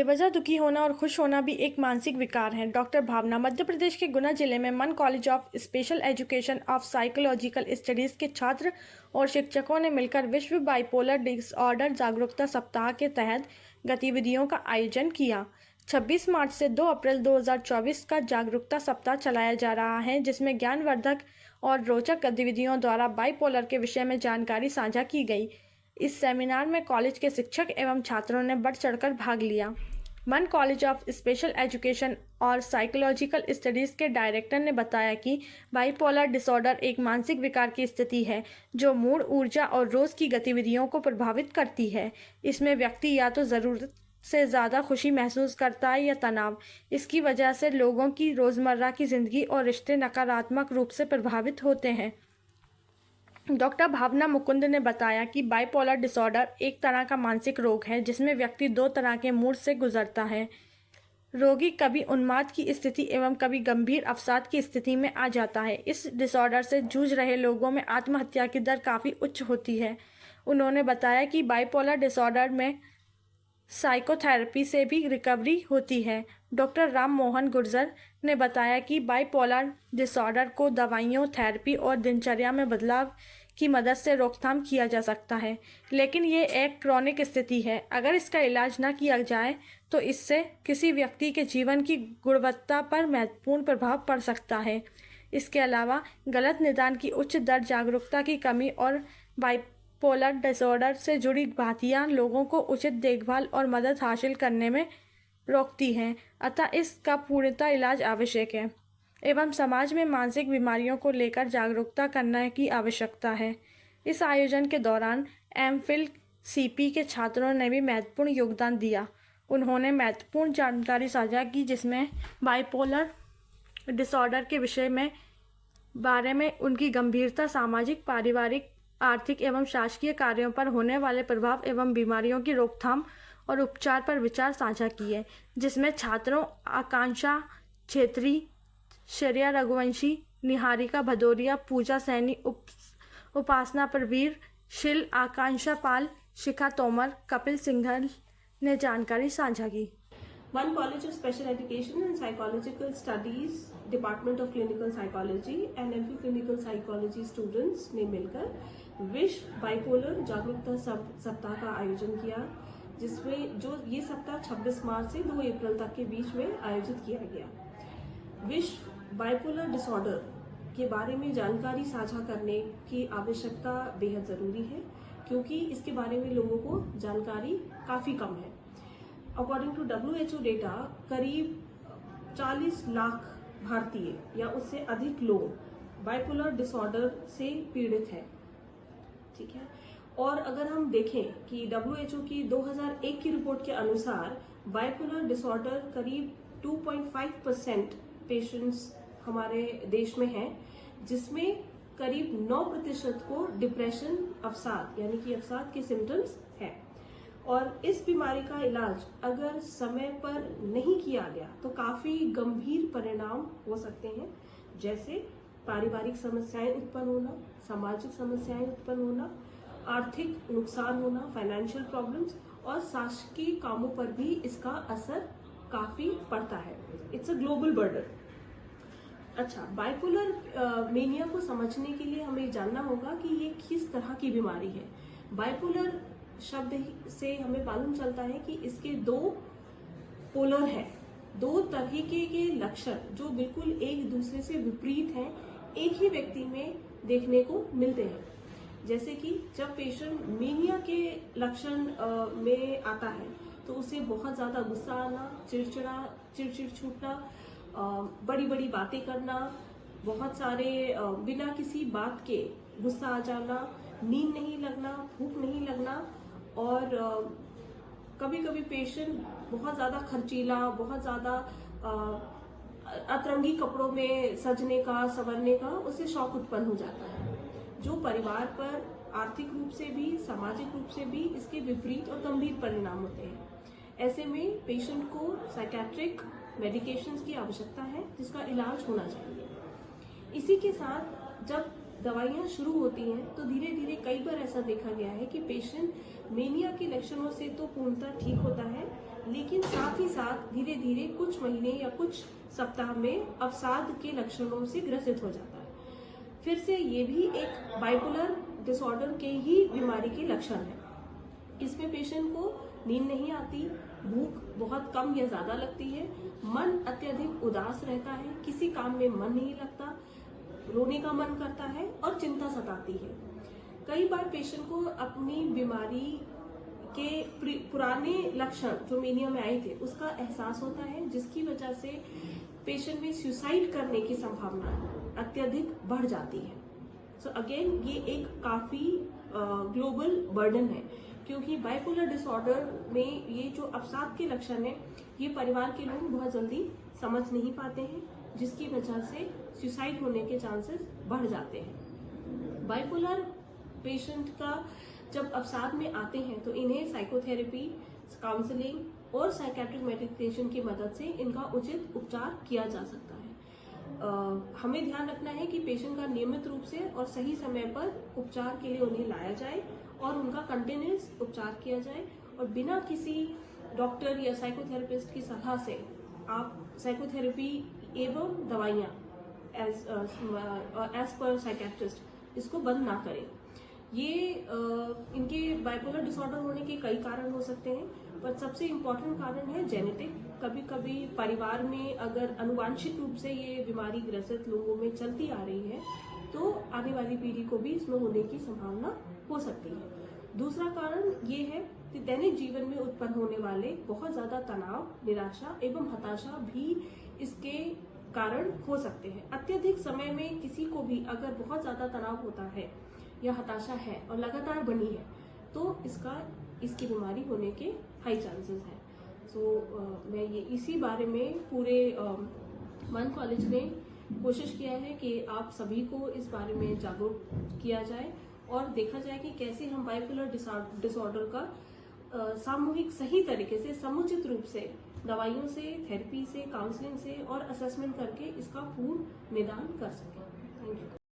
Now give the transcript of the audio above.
बेवजह दुखी होना और खुश होना भी एक मानसिक विकार है। डॉक्टर भावना मध्य प्रदेश के गुना जिले में मन college of special education of psychological studies के छात्र और शिक्षकों ने मिलकर विश्व बाइपोलर डिसऑर्डर जागरूकता सप्ताह के तहत गतिविधियों का आयोजन किया। 26 मार्च से 2 अप्रैल 2024 का जागरूकता सप्ताह चलाया जा रहा है, जिसमें ज्ञानवर्धक और रोचक गतिविधियों द्वारा बाइपोलर के विषय में जानकारी साझा की गई। इस सेमिनार में कॉलेज के शिक्षक एवं छात्रों ने बढ़ चढ़कर भाग लिया। मन कॉलेज ऑफ स्पेशल एजुकेशन और साइकोलॉजिकल स्टडीज़ के डायरेक्टर ने बताया कि बाइपोलर डिसऑर्डर एक मानसिक विकार की स्थिति है जो मूड, ऊर्जा और रोज़ की गतिविधियों को प्रभावित करती है। इसमें व्यक्ति या तो ज़रूरत से ज़्यादा खुशी महसूस करता है या तनाव। इसकी वजह से लोगों की रोज़मर्रा की ज़िंदगी और रिश्ते नकारात्मक रूप से प्रभावित होते हैं। डॉक्टर भावना मुकुंद ने बताया कि बाइपोलर डिसऑर्डर एक तरह का मानसिक रोग है जिसमें व्यक्ति 2 तरह के मूड से गुजरता है। रोगी कभी उन्माद की स्थिति एवं कभी गंभीर अवसाद की स्थिति में आ जाता है। इस डिसऑर्डर से जूझ रहे लोगों में आत्महत्या की दर काफ़ी उच्च होती है। उन्होंने बताया कि बाइपोलर डिसऑर्डर में साइकोथेरेपी से भी रिकवरी होती है। डॉक्टर राम मोहन गुर्जर ने बताया कि बाइपोलर डिसऑर्डर को दवाइयों, थेरेपी और दिनचर्या में बदलाव की मदद से रोकथाम किया जा सकता है, लेकिन ये एक क्रॉनिक स्थिति है। अगर इसका इलाज न किया जाए तो इससे किसी व्यक्ति के जीवन की गुणवत्ता पर महत्वपूर्ण प्रभाव पड़ सकता है। इसके अलावा गलत निदान की उच्च दर, जागरूकता की कमी और बाइपोलर डिसऑर्डर से जुड़ी बातियाँ लोगों को उचित देखभाल और मदद हासिल करने में रोकती हैं, अतः इसका पूर्णतः इलाज आवश्यक है एवं समाज में मानसिक बीमारियों को लेकर जागरूकता करने की आवश्यकता है। इस आयोजन के दौरान एमफिल सीपी के छात्रों ने भी महत्वपूर्ण योगदान दिया। उन्होंने महत्वपूर्ण जानकारी साझा की, जिसमें बाइपोलर डिसऑर्डर के विषय में बारे में उनकी गंभीरता, सामाजिक, पारिवारिक, आर्थिक एवं शासकीय कार्यों पर होने वाले प्रभाव एवं बीमारियों की रोकथाम और उपचार पर विचार साझा किए, जिसमें छात्रों आकांक्षा छेत्री, श्रेया रघुवंशी, निहारिका भदौरिया, पूजा सैनी, उपासना परवीर, शिल, आकांक्षा पाल, शिखा तोमर, कपिल सिंघल ने जानकारी साझा की। One college of special education and psychological studies, department of clinical psychology and MPhil clinical psychology students ने मिलकर विश्व बाइपोलर जागरूकता सप्ताह का आयोजन किया, जिसमें जो ये सप्ताह 26 मार्च से 2 अप्रैल तक के बीच में आयोजित किया गया। विश्व बाइपोलर डिसऑर्डर के बारे में जानकारी साझा करने की आवश्यकता बेहद ज़रूरी है, क्योंकि इसके बारे में लोगों को जानकारी काफ़ी कम है। अकॉर्डिंग टू WHO डेटा, करीब 40 लाख भारतीय या उससे अधिक लोग बाइपोलर डिसऑर्डर से पीड़ित हैं। ठीक है, और अगर हम देखें कि WHO की 2001 की रिपोर्ट के अनुसार बाइपोलर डिसऑर्डर करीब 2.5% पेशेंट्स हमारे देश में हैं, जिसमें करीब 9% को डिप्रेशन, अवसाद यानी कि अवसाद के सिम्टम्स हैं। और इस बीमारी का इलाज अगर समय पर नहीं किया गया तो काफी गंभीर परिणाम हो सकते हैं, जैसे पारिवारिक समस्याएं उत्पन्न होना, सामाजिक समस्याएं उत्पन्न होना, आर्थिक नुकसान होना, फाइनेंशियल प्रॉब्लम्स, और शासकीय कामों पर भी इसका असर काफी पड़ता है। It's a global burden. अच्छा, बाइपोलर मेनिया को समझने के लिए हमें जानना होगा कि ये किस तरह की बीमारी है। बाइपोलर शब्द से हमें मालूम चलता है कि इसके 2 पोलर हैं, 2 तरीके के लक्षण जो बिल्कुल एक दूसरे से विपरीत हैं, एक ही व्यक्ति में देखने को मिलते हैं। जैसे कि जब पेशेंट मेनिया के लक्षण में आता है तो उसे बहुत ज्यादा गुस्सा आना, चिड़चिड़ छूटना, बड़ी बड़ी बातें करना, बहुत सारे बिना किसी बात के गुस्सा आ जाना, नींद नहीं लगना, भूख नहीं लगना, और कभी कभी पेशेंट बहुत ज्यादा खर्चीला, बहुत ज्यादा अतरंगी कपड़ों में सजने का, संवरने का उसे शौक उत्पन्न हो जाता है, जो परिवार पर आर्थिक रूप से भी, सामाजिक रूप से भी इसके विपरीत और गंभीर परिणाम होते हैं। ऐसे में पेशेंट को साइकेट्रिक मेडिकेशंस की आवश्यकता है, जिसका इलाज होना चाहिए। इसी के साथ जब दवाइयां शुरू होती हैं तो धीरे धीरे कई बार ऐसा देखा गया है कि पेशेंट मेनिया के लक्षणों से तो पूर्णतः ठीक होता है, लेकिन साथ ही साथ धीरे धीरे कुछ महीने या कुछ सप्ताह में अवसाद के लक्षणों से ग्रसित हो जाता है। फिर से ये भी एक बाइपोलर डिसऑर्डर के ही बीमारी के लक्षण है। इसमें पेशेंट को नींद नहीं आती, भूख बहुत कम या ज्यादा लगती है, मन अत्यधिक उदास रहता है, किसी काम में मन नहीं लगता, रोने का मन करता है और चिंता सताती है। कई बार पेशेंट को अपनी बीमारी के पुराने लक्षण जो मेनिया में आए थे उसका एहसास होता है, जिसकी वजह से पेशेंट में सुसाइड करने की संभावना अत्यधिक बढ़ जाती है। सो अगेन ये एक काफी ग्लोबल बर्डन है, क्योंकि बाइपोलर डिसऑर्डर में ये जो अवसाद के लक्षण है ये परिवार के लोग बहुत जल्दी समझ नहीं पाते हैं, जिसकी वजह से सुसाइड होने के चांसेस बढ़ जाते हैं। बाइपोलर पेशेंट का जब अवसाद में आते हैं तो इन्हें साइकोथेरेपी, काउंसलिंग और साइकेट्रिक मेडिकेशन की मदद से इनका उचित उपचार किया जा सकता है। हमें ध्यान रखना है कि पेशेंट का नियमित रूप से और सही समय पर उपचार के लिए उन्हें लाया जाए और उनका कंटिन्यूअस उपचार किया जाए, और बिना किसी डॉक्टर या साइकोथेरेपिस्ट की सलाह से आप साइकोथेरेपी एवं दवाइयाँ एज पर साइकेट्रिस्ट इसको बंद ना करें। ये इनके बाइपोलर डिसऑर्डर होने के कई कारण हो सकते हैं, पर सबसे इम्पोर्टेंट कारण है जेनेटिक। कभी कभी परिवार में अगर अनुवांशिक रूप से ये बीमारी ग्रसित लोगों में चलती आ रही है तो आने वाली पीढ़ी को भी इसमें होने की संभावना हो सकती है। दूसरा कारण ये है कि दैनिक जीवन में उत्पन्न होने वाले बहुत ज्यादा तनाव, निराशा एवं हताशा भी इसके कारण हो सकते हैं। अत्यधिक समय में किसी को भी अगर बहुत ज्यादा तनाव होता है या हताशा है और लगातार बनी है तो इसकी बीमारी होने के हाई चांसेस हैं। मैं ये इसी बारे में पूरे मन कॉलेज ने कोशिश किया है कि आप सभी को इस बारे में जागरूक किया जाए और देखा जाए कि कैसे हम बाइपोलर डिसऑर्डर का सामूहिक सही तरीके से समुचित रूप से दवाइयों से, थेरेपी से, काउंसलिंग से और असेसमेंट करके इसका पूर्ण निदान कर सकें। Thank you.